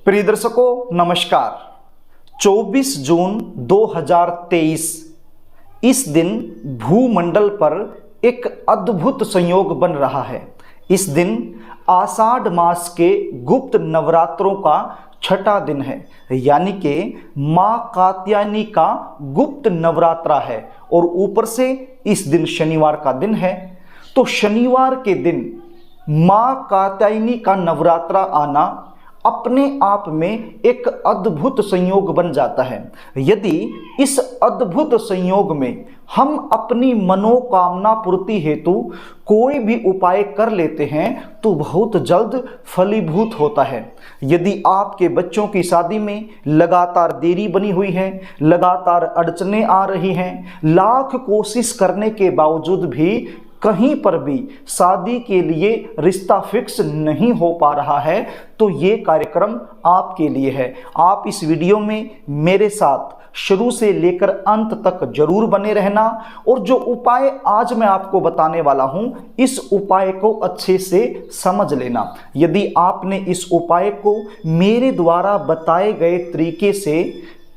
प्रिय दर्शकों नमस्कार। 24 जून 2023 इस दिन भूमंडल पर एक अद्भुत संयोग बन रहा है। इस दिन आषाढ़ मास के गुप्त नवरात्रों का छठा दिन है, यानी कि माँ कात्यायनी का गुप्त नवरात्रा है और ऊपर से इस दिन शनिवार का दिन है। तो शनिवार के दिन माँ कात्यायनी का नवरात्रा आना अपने आप में एक अद्भुत संयोग बन जाता है। यदि इस अद्भुत संयोग में हम अपनी मनोकामना पूर्ति हेतु कोई भी उपाय कर लेते हैं तो बहुत जल्द फलीभूत होता है। यदि आपके बच्चों की शादी में लगातार देरी बनी हुई है, लगातार अड़चनें आ रही हैं, लाख कोशिश करने के बावजूद भी कहीं पर भी शादी के लिए रिश्ता फिक्स नहीं हो पा रहा है, तो ये कार्यक्रम आपके लिए है। आप इस वीडियो में मेरे साथ शुरू से लेकर अंत तक जरूर बने रहना और जो उपाय आज मैं आपको बताने वाला हूं, इस उपाय को अच्छे से समझ लेना। यदि आपने इस उपाय को मेरे द्वारा बताए गए तरीके से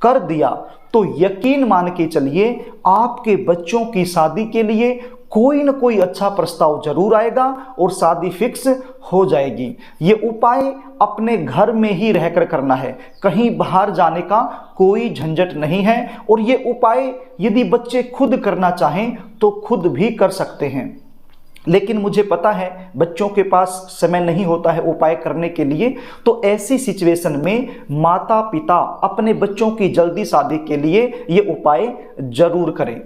कर दिया तो यकीन मान के चलिए आपके बच्चों की शादी के लिए कोई न कोई अच्छा प्रस्ताव जरूर आएगा और शादी फिक्स हो जाएगी। ये उपाय अपने घर में ही रहकर करना है, कहीं बाहर जाने का कोई झंझट नहीं है। और ये उपाय यदि बच्चे खुद करना चाहें तो खुद भी कर सकते हैं, लेकिन मुझे पता है बच्चों के पास समय नहीं होता है उपाय करने के लिए। तो ऐसी सिचुएशन में माता पिता अपने बच्चों की जल्दी शादी के लिए ये उपाय जरूर करें।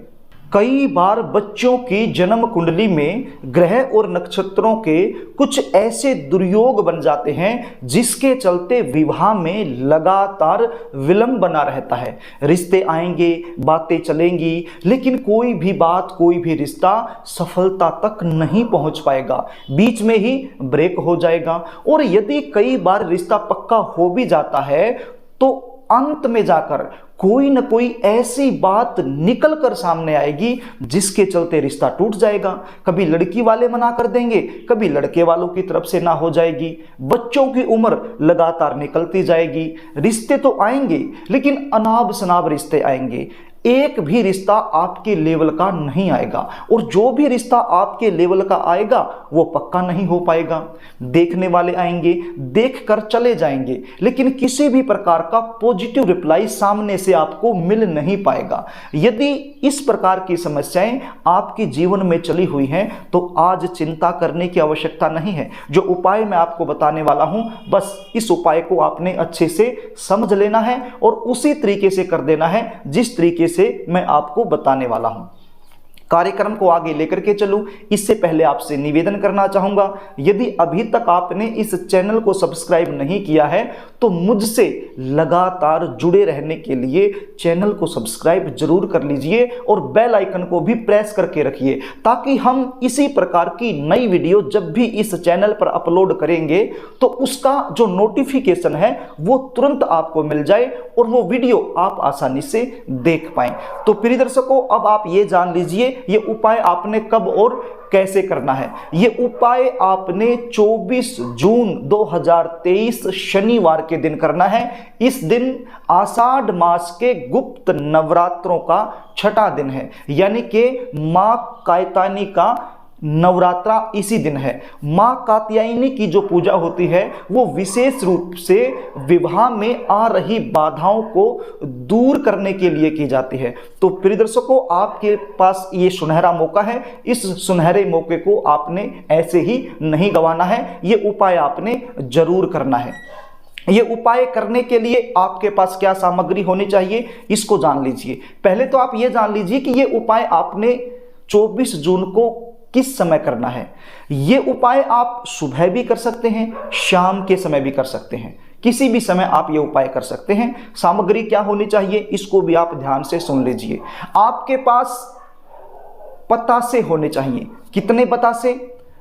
कई बार बच्चों की जन्म कुंडली में ग्रह और नक्षत्रों के कुछ ऐसे दुर्योग बन जाते हैं जिसके चलते विवाह में लगातार विलंब बना रहता है। रिश्ते आएंगे, बातें चलेंगी, लेकिन कोई भी बात, कोई भी रिश्ता सफलता तक नहीं पहुंच पाएगा, बीच में ही ब्रेक हो जाएगा। और यदि कई बार रिश्ता पक्का हो भी जाता है तो अंत में जाकर कोई न कोई ऐसी बात निकल कर सामने आएगी जिसके चलते रिश्ता टूट जाएगा। कभी लड़की वाले मना कर देंगे, कभी लड़के वालों की तरफ से ना हो जाएगी, बच्चों की उम्र लगातार निकलती जाएगी। रिश्ते तो आएंगे लेकिन अनाब शनाब रिश्ते आएंगे, एक भी रिश्ता आपके लेवल का नहीं आएगा और जो भी रिश्ता आपके लेवल का आएगा वो पक्का नहीं हो पाएगा। देखने वाले आएंगे, देख कर चले जाएंगे, लेकिन किसी भी प्रकार का पॉजिटिव रिप्लाई सामने से आपको मिल नहीं पाएगा। यदि इस प्रकार की समस्याएं आपके जीवन में चली हुई हैं तो आज चिंता करने की आवश्यकता नहीं है। जो उपाय मैं आपको बताने वाला हूं, बस इस उपाय को आपने अच्छे से समझ लेना है और उसी तरीके से कर देना है जिस तरीके से मैं आपको बताने वाला हूं। कार्यक्रम को आगे लेकर के चलूं, इससे पहले आपसे निवेदन करना चाहूंगा, यदि अभी तक आपने इस चैनल को सब्सक्राइब नहीं किया है तो मुझसे लगातार जुड़े रहने के लिए चैनल को सब्सक्राइब जरूर कर लीजिए और बेल आइकन को भी प्रेस करके रखिए, ताकि हम इसी प्रकार की नई वीडियो जब भी इस चैनल पर अपलोड करेंगे तो उसका जो नोटिफिकेशन है वो तुरंत आपको मिल जाए और वो वीडियो आप आसानी से देख पाएं। तो प्रिय दर्शकों, अब आप ये जान लीजिए ये उपाय आपने कब और कैसे करना है। ये उपाय आपने 24 जून 2023 शनिवार के दिन करना है। इस दिन आषाढ़ मास के गुप्त नवरात्रों का छठा दिन है, यानी कि माँ कात्यायनी का नवरात्रा इसी दिन है। माँ कात्यायनी की जो पूजा होती है वो विशेष रूप से विवाह में आ रही बाधाओं को दूर करने के लिए की जाती है। तो प्रिय दर्शकों, आपके पास ये सुनहरा मौका है, इस सुनहरे मौके को आपने ऐसे ही नहीं गंवाना है। ये उपाय आपने जरूर करना है। ये उपाय करने के लिए आपके पास क्या सामग्री होनी चाहिए इसको जान लीजिए। पहले तो आप ये जान लीजिए कि ये उपाय आपने 24 जून को किस समय करना है। ये उपाय आप सुबह भी कर सकते हैं, शाम के समय भी कर सकते हैं, किसी भी समय आप ये उपाय कर सकते हैं। सामग्री क्या होनी चाहिए इसको भी आप ध्यान से सुन लीजिए। आपके पास बतासे होने चाहिए। कितने बतासे?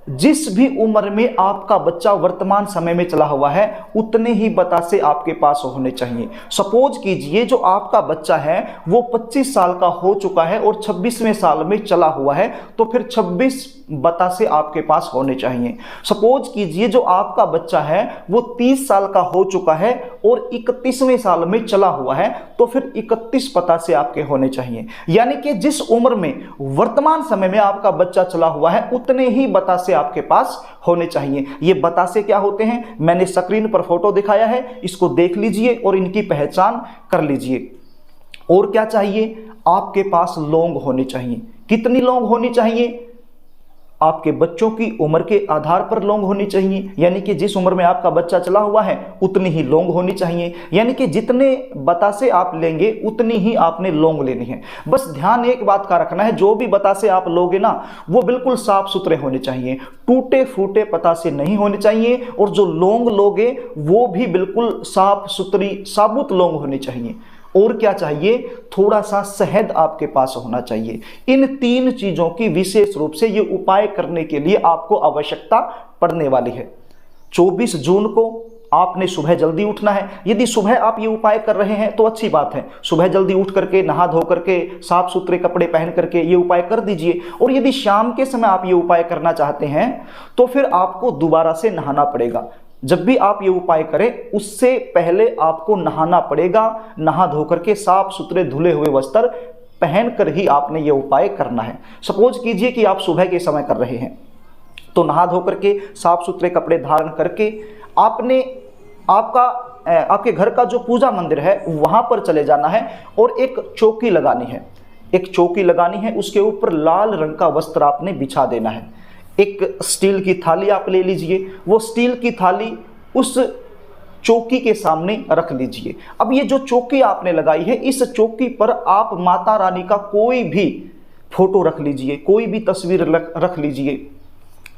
जिस भी उम्र में आपका बच्चा वर्तमान समय में चला हुआ है उतने ही बतासे आपके पास होने चाहिए। सपोज कीजिए जो आपका बच्चा है वो 25 साल का हो चुका है और 26वें साल में चला हुआ है, तो फिर 26 बतासे आपके पास होने चाहिए। सपोज कीजिए जो आपका बच्चा है वो 30 साल का हो चुका है और 31वें साल में चला हुआ है तो फिर 31 पतासे आपके होने चाहिए। यानी कि जिस उम्र में वर्तमान समय में आपका बच्चा चला हुआ है उतने ही बतासे आपके पास होने चाहिए। ये बतासे क्या होते हैं, मैंने स्क्रीन पर फोटो दिखाया है, इसको देख लीजिए और इनकी पहचान कर लीजिए। और क्या चाहिए, आपके पास लौंग होनी चाहिए। कितनी लौंग होनी चाहिए, आपके बच्चों की उम्र के आधार पर लौंग होनी चाहिए। यानी कि जिस उम्र में आपका बच्चा चला हुआ है उतनी ही लौंग होनी चाहिए। यानी कि जितने बतासे आप लेंगे उतनी ही आपने लौंग लेनी है। बस ध्यान एक बात का रखना है, जो भी बतासे आप लोगे ना वो बिल्कुल साफ सुथरे होने चाहिए, टूटे फूटे बतासे नहीं होने चाहिए। और जो लौंग लोगे वो भी बिल्कुल साफ सुथरी साबुत लौंग होनी चाहिए। और क्या चाहिए, थोड़ा सा शहद आपके पास होना चाहिए। इन 3 चीजों की विशेष रूप से ये उपाय करने के लिए आपको आवश्यकता पड़ने वाली है। 24 जून को आपने सुबह जल्दी उठना है। यदि सुबह आप ये उपाय कर रहे हैं तो अच्छी बात है, सुबह जल्दी उठ करके नहा धो करके साफ सुथरे कपड़े पहन करके ये उपाय कर दीजिए। और यदि शाम के समय आप ये उपाय करना चाहते हैं तो फिर आपको दोबारा से नहाना पड़ेगा। जब भी आप ये उपाय करें उससे पहले आपको नहाना पड़ेगा। नहा धो करके साफ सुथरे धुले हुए वस्त्र पहनकर ही आपने ये उपाय करना है। सपोज कीजिए कि आप सुबह के समय कर रहे हैं तो नहा धो करके साफ सुथरे कपड़े धारण करके आपके घर का जो पूजा मंदिर है वहां पर चले जाना है और एक चौकी लगानी है। एक चौकी लगानी है, उसके ऊपर लाल रंग का वस्त्र आपने बिछा देना है। एक स्टील की थाली आप ले लीजिए, वो स्टील की थाली उस चौकी के सामने रख लीजिए। अब ये जो चौकी आपने लगाई है इस चौकी पर आप माता रानी का कोई भी फोटो रख लीजिए, कोई भी तस्वीर रख लीजिए।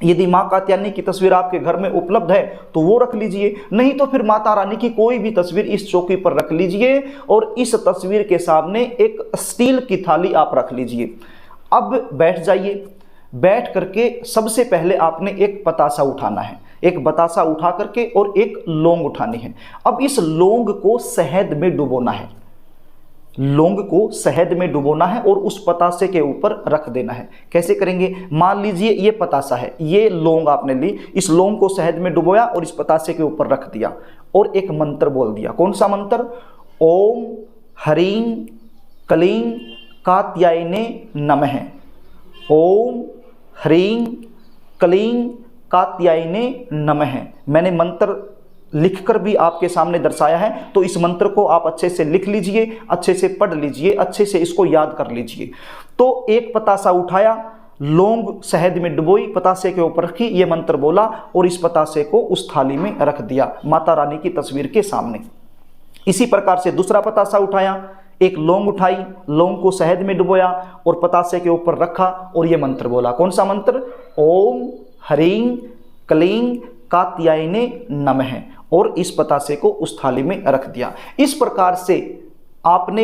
यदि माँ कात्यायनी की तस्वीर आपके घर में उपलब्ध है तो वो रख लीजिए, नहीं तो फिर माता रानी की कोई भी तस्वीर इस चौकी पर रख लीजिए और इस तस्वीर के सामने एक स्टील की थाली आप रख लीजिए। अब बैठ जाइए। बैठ करके सबसे पहले आपने एक पतासा उठाना है, एक बतासा उठा करके और एक लौंग उठानी है। अब इस लौंग को शहद में डुबोना है, लौंग को शहद में डुबोना है और उस पतासे के ऊपर रख देना है। कैसे करेंगे, मान लीजिए ये पतासा है, ये लौंग आपने ली, इस लौंग को शहद में डुबोया और इस पतासे के ऊपर रख दिया और एक मंत्र बोल दिया। कौन सा मंत्र, ओम ह्रीं क्लीं कात्यायने नमः। ओम ह्रीं क्लीं कात्यायने नमः। मैंने मंत्र लिखकर भी आपके सामने दर्शाया है, तो इस मंत्र को आप अच्छे से लिख लीजिए, अच्छे से पढ़ लीजिए, अच्छे से इसको याद कर लीजिए। तो एक पतासा उठाया, लौंग शहद में डुबोई, पतासे के ऊपर रखी, ये मंत्र बोला और इस पतासे को उस थाली में रख दिया माता रानी की तस्वीर के सामने। इसी प्रकार से दूसरा पतासा उठाया, एक लौंग उठाई, लौंग को शहद में डुबोया और पतासे के ऊपर रखा और ये मंत्र बोला। कौन सा मंत्र, ओम ह्रीं क्लीं कात्यायने नमः, और इस पतासे को उस थाली में रख दिया। इस प्रकार से आपने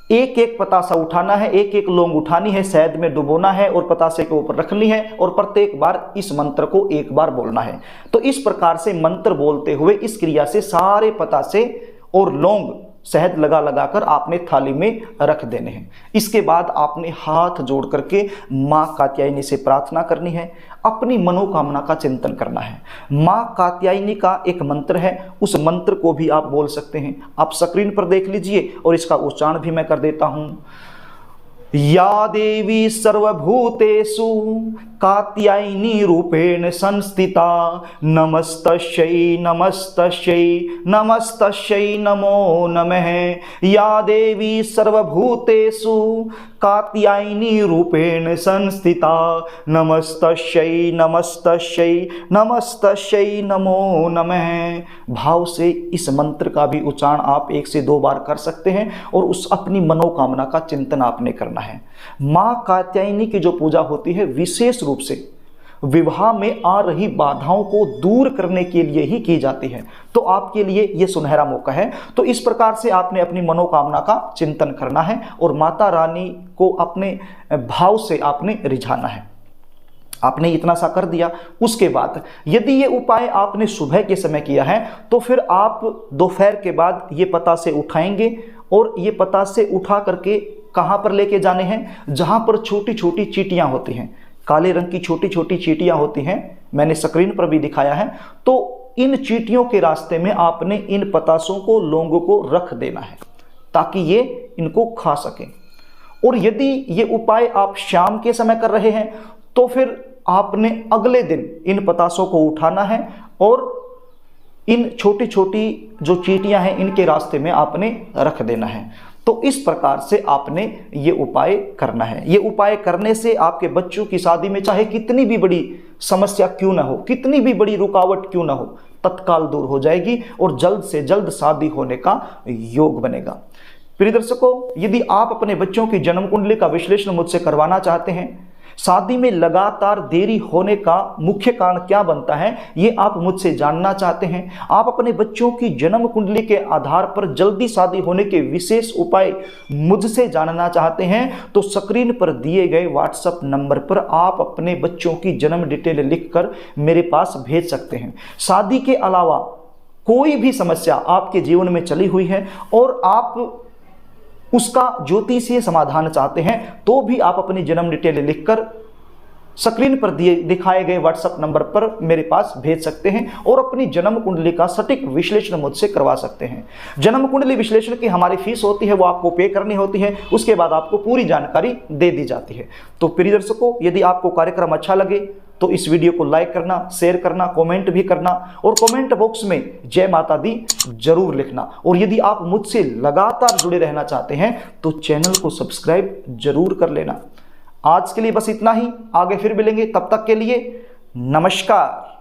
एक एक पतासा उठाना है, एक एक लौंग उठानी है, शहद में डुबोना है और पतासे के ऊपर रखनी है और प्रत्येक बार इस मंत्र को एक बार बोलना है। तो इस प्रकार से मंत्र बोलते हुए इस क्रिया से सारे पतासे और लौंग शहद लगा लगा कर आपने थाली में रख देने हैं। इसके बाद आपने हाथ जोड़ करके माँ कात्यायनी से प्रार्थना करनी है, अपनी मनोकामना का चिंतन करना है। माँ कात्यायनी का एक मंत्र है, उस मंत्र को भी आप बोल सकते हैं। आप स्क्रीन पर देख लीजिए और इसका उच्चारण भी मैं कर देता हूँ। या देवी सर्वभूतेषु कात्यायनी रूपेण संस्थिता नमस्तस्यै नमस्तस्यै नमस्तस्यै नमो नमः। या देवी सर्वभूतेषु कात्यायनी रूपेण संस्थिता नमस्तस्यै नमस्तस्यै नमस्तस्यै नमो नमः। भाव से इस मंत्र का भी उच्चारण आप 1 से 2 बार कर सकते हैं और उस अपनी मनोकामना का चिंतन आपने करना है। माँ कात्यायनी की जो पूजा होती है विशेष रूप से विवाह में आ रही बाधाओं को दूर करने के लिए ही की जाती है, तो आपके लिए यह सुनहरा मौका है। तो इस प्रकार से आपने अपनी मनोकामना का चिंतन करना है और माता रानी को अपने भाव से आपने रिझाना है। आपने इतना सा कर दिया। उसके बाद यदि ये उपाय आपने सुबह के समय किया है तो फिर आप दोपहर के बाद ये पतासे उठाएंगे और ये पतासे उठा करके कहाँ पर लेके जाने हैं, जहाँ पर छोटी छोटी चींटियाँ होती हैं, काले रंग की छोटी छोटी चींटियाँ होती हैं, मैंने स्क्रीन पर भी दिखाया है। तो इन चींटियों के रास्ते में आपने इन पतासों को, लोंगों को रख देना है ताकि ये इनको खा सकें। और यदि ये उपाय आप शाम के समय कर रहे हैं तो फिर आपने अगले दिन इन पतासों को उठाना है और इन छोटी छोटी जो चींटियां हैं इनके रास्ते में आपने रख देना है। तो इस प्रकार से आपने ये उपाय करना है। ये उपाय करने से आपके बच्चों की शादी में चाहे कितनी भी बड़ी समस्या क्यों ना हो, कितनी भी बड़ी रुकावट क्यों ना हो, तत्काल दूर हो जाएगी और जल्द से जल्द शादी होने का योग बनेगा। प्रिय दर्शकों, यदि आप अपने बच्चों की जन्म कुंडली का विश्लेषण मुझसे करवाना चाहते हैं, शादी में लगातार देरी होने का मुख्य कारण क्या बनता है ये आप मुझसे जानना चाहते हैं, आप अपने बच्चों की जन्म कुंडली के आधार पर जल्दी शादी होने के विशेष उपाय मुझसे जानना चाहते हैं, तो स्क्रीन पर दिए गए व्हाट्सएप नंबर पर आप अपने बच्चों की जन्म डिटेल लिखकर मेरे पास भेज सकते हैं। शादी के अलावा कोई भी समस्या आपके जीवन में चली हुई है और आप उसका ज्योतिषीय समाधान चाहते हैं तो भी आप अपनी जन्म डिटेल लिखकर स्क्रीन पर दिखाए गए व्हाट्सएप नंबर पर मेरे पास भेज सकते हैं और अपनी जन्म कुंडली का सटीक विश्लेषण मुझसे करवा सकते हैं। जन्म कुंडली विश्लेषण की हमारी फीस होती है, वो आपको पे करनी होती है, उसके बाद आपको पूरी जानकारी दे दी जाती है। तो प्रिय दर्शकों, यदि आपको कार्यक्रम अच्छा लगे तो इस वीडियो को लाइक करना, शेयर करना, कमेंट भी करना और कमेंट बॉक्स में जय माता दी जरूर लिखना। और यदि आप मुझसे लगातार जुड़े रहना चाहते हैं तो चैनल को सब्सक्राइब जरूर कर लेना। आज के लिए बस इतना ही, आगे फिर मिलेंगे, तब तक के लिए नमस्कार।